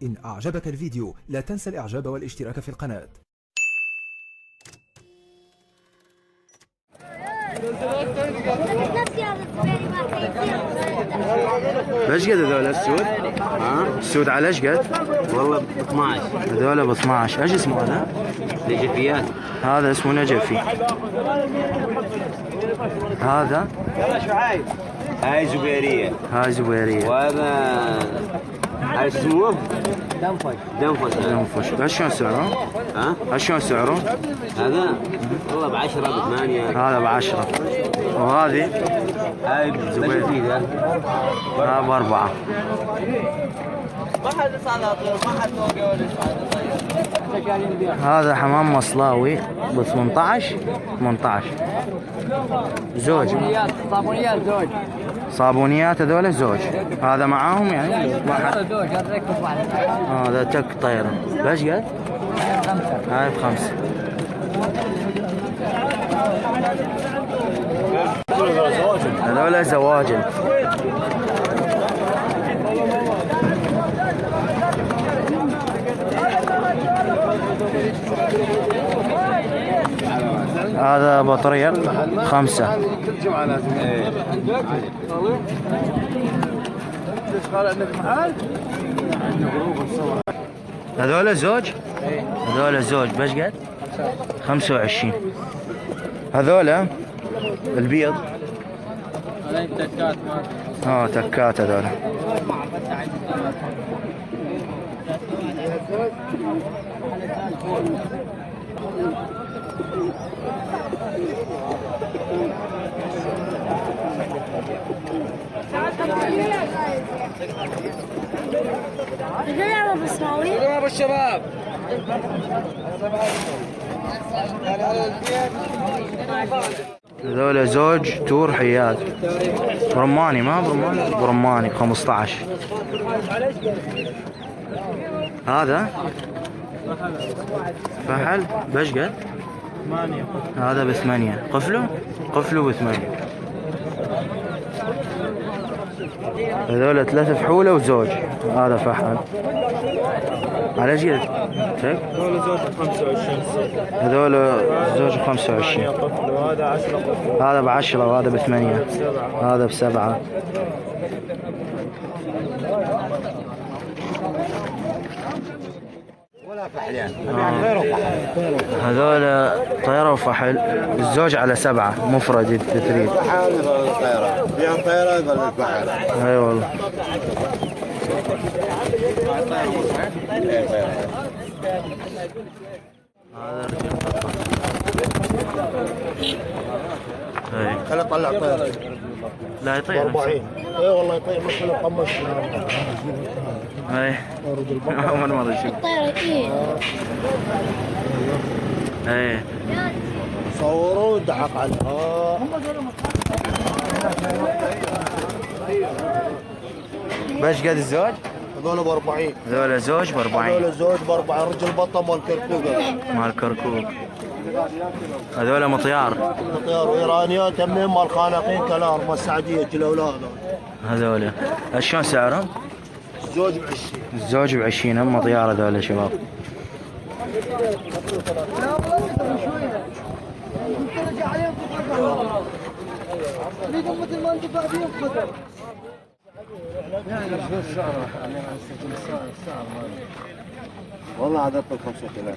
إن أعجبك الفيديو لا تنسى الإعجاب والاشتراك في القناة. ايش قد هذول السود؟ السود على ايش قد؟ والله ب 12. هذول ب 12. ايش اسمه هذا؟ نجفيات. هذا اسمه نجفي. هذا؟ هاي زبيرية. هاي زبيرية. وهذا هاي اسمه دنفش. دنفش. ايش شلون سعره؟ ايش شلون سعره؟ هذا والله ب 10 ب 8. هذا ب 10. وهذه؟ هاي زبيرية. هذا ب 4. هذا حمام مصلاوي ب 18. زوج. صابونيات زوج. صابونيات هذول زوج. هذا معاهم يعني؟ زوج هذا ركب واحد. هذا تك طيرة. بايش قال؟ هاي ب5. هذول زواجل. هذا بطريق 5. هذول زوج؟ هذول زوج. بايش قد؟ 25. هذول البيض. تكات هذول. يا بصراوي يا الشباب. هذول زوج تور حيات. برماني ما برماني 15. هذا فحل. بايش قد؟ 8. هذا ب8. قفله ب8. هذول 3 فحولة وزوج. هذا فحل. على ايش قد؟ هذول زوج ب 25. هذول زوج ب 25. وهذا 10. هذا ب10 وهذا ب8. هذا ب7. ولا فحلان. هذول طيرة وفحل. الزوج على 7 مفرد إذا تريد. طيرة. فيها طيرة يظل الفحل. اي والله. هذا خلي طلع طيرة. لا يطير. 40. اي والله يطير مثل القمص. اي اول مرة اشوف. الطيرة اي صوروا ودحق عنها. بايش قد الزوج؟ هذول ب 40. هذول زوج ب 40. هذول الزوج ب 40. رجل بطة مال كركوك. مال كركوك. هذول مطيار. طيار ايرانيات همين مال خانقين كلار مال السعدية الاولاد. هذول شلون سعرهم؟ الزوج ب 20. الزوج ب 20. هم طيار هذول يا شباب. والله عدد ب 35.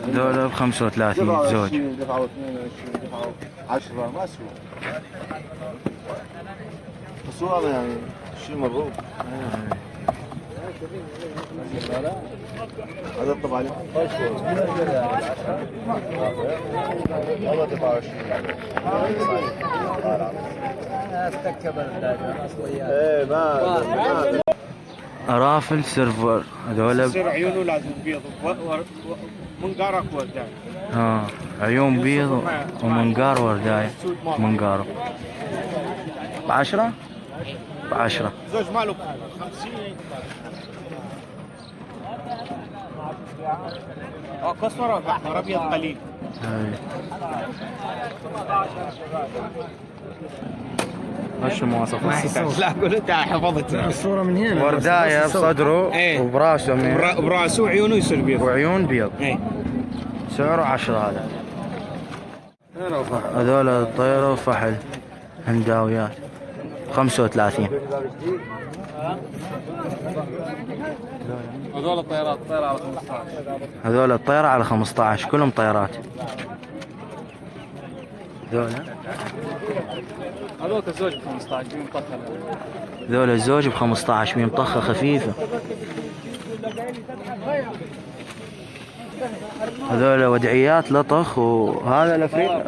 هذول ب 35 زوج. دفعوا 22 دفعوا 10 ما سوى. بس والله يعني شيء مضروب. هذا طبعا عليه. والله دفعوا 20. ايه ما ارافل سيرفر. هذول يصير عيونه لازم بيض ومنقار اقوى دايم. عيون بيض ومنقار ورداية. منقار ب10. ب10. زوج ماله 50. كسمر احمر ابيض قليل. وش المواصفات؟ لا اقول انت حفظت الصورة من هنا. ورداية بصدره إيه. وبراسه براسه وعيونه يصير بيض. وعيون بيض. ايه سعره 10 هذا. هذول الطيرة وفحل هنداويات 35. هذول الطيارات طيارة على 15. هذول الطيرة على 15 كلهم طيارات. هذول الزوج ب 15 مطخن. هذول الزوج ب 15 مطخة خفيفة. هذول ودعيات لطخ وهذا الافريقي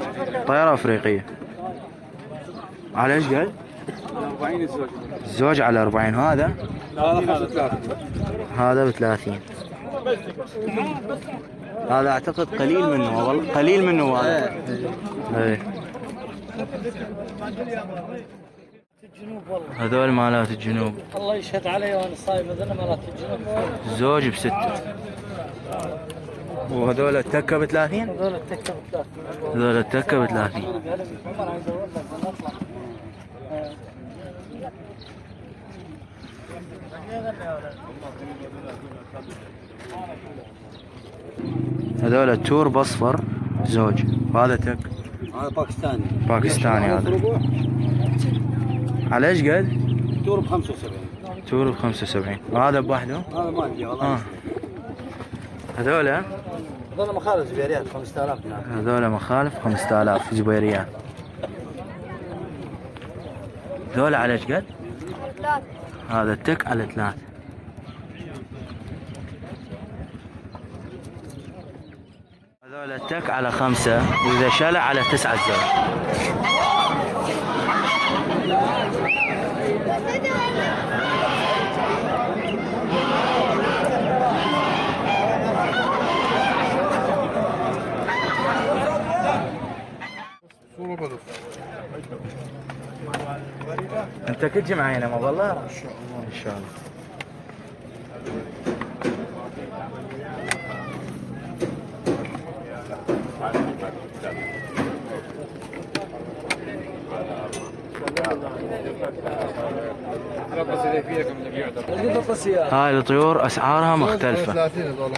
طيارة افريقية. على ايش قال؟ 40 الزوج. الزوج على 40. هذا هذا ب 30. هذا اعتقد قليل منه والله قليل منه هذا. ايه هذول مالات الجنوب. الله يشهد علي وانا صايب هذول مالات الجنوب. زوج ب6. وهذول التكة ب 30. هذول التكة ب 30. هذول التكة ب 30. هذول التور باصفر زوج. وهذا تك. هذا باكستاني. باكستاني هذا. على ايش قد؟ تور ب 75. تور ب 75. وهذا بوحده؟ هذا ما ادري والله. هذول هذول مخالف زبيريات 5000 دينار. هذول مخالف 5000 زبيريات. هذول على ايش قد؟ 3. هذا التك على 3. هذول التك على 5 واذا شلع على 9 الزوج. انت كنت تجي معي ما والله ان شاء الله ان شاء الله. هاي الطيور اسعارها مختلفة. 30 هذول.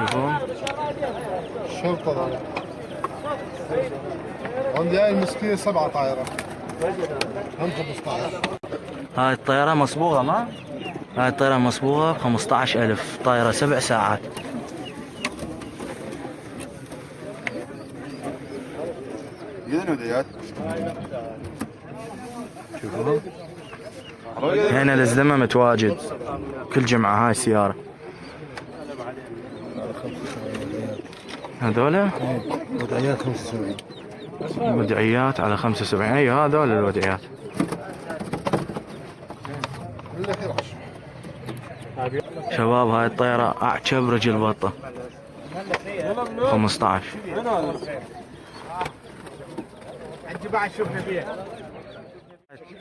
شوفون شرطة هذول. عندي هاي المسكية 7 طائرة. هم 15. هاي الطيارة مصبوغة ما؟ هاي الطيارة مصبوغة ب 15000 طائرة 7 ساعات. شوفوا هنا الازدمة متواجد كل جمعة. هاي السيارة هذولا ودعيات 75. ودعيات على 75. اي هذول الودعيات. شباب هاي الطيارة اعجب رجل بطة 15.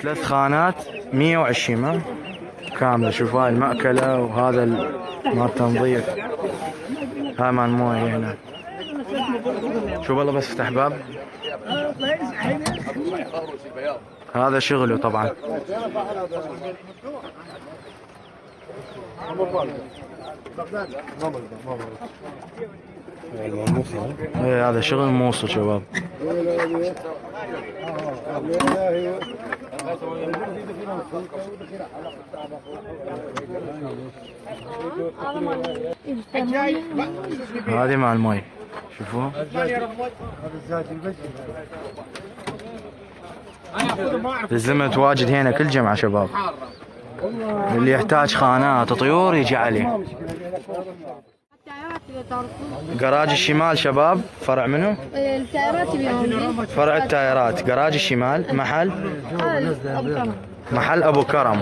3 خانات 120 ما كاملة. شوف هاي المأكلة وهذا مال تنظيف. هاي مال مويه هنا. شوف والله بس افتح باب. هذا شغله طبعا. ايه هذا شغل موصل شباب. هذه مع المي. شوفوا الزلمة متواجد هنا كل جمعة شباب. اللي يحتاج خانات طيور يجي عليه. جراج الشمال شباب. فرع منه؟ التايرات اليوم. فرع التايرات جراج الشمال. محل ابو كرم.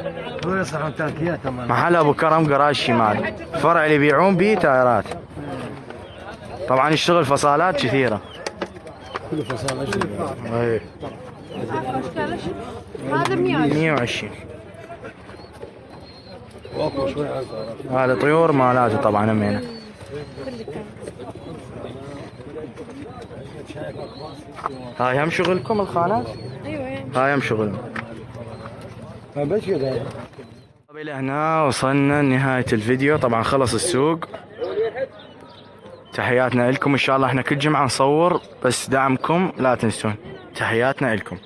محل ابو كرم جراج الشمال. فرع اللي يبيعون به تايرات. طبعا يشتغل فصالات كثيرة. كل فصال ايه هذا 120. هذا طيور مالاته طبعا همينه. هاي هم شغلكم الخانات؟ ايوه هاي هم شغلهم. بس كذا. إلى هنا وصلنا لنهاية الفيديو. طبعا خلص السوق. تحياتنا لكم. إن شاء الله احنا كل جمعة نصور، بس دعمكم لا تنسون. تحياتنا لكم.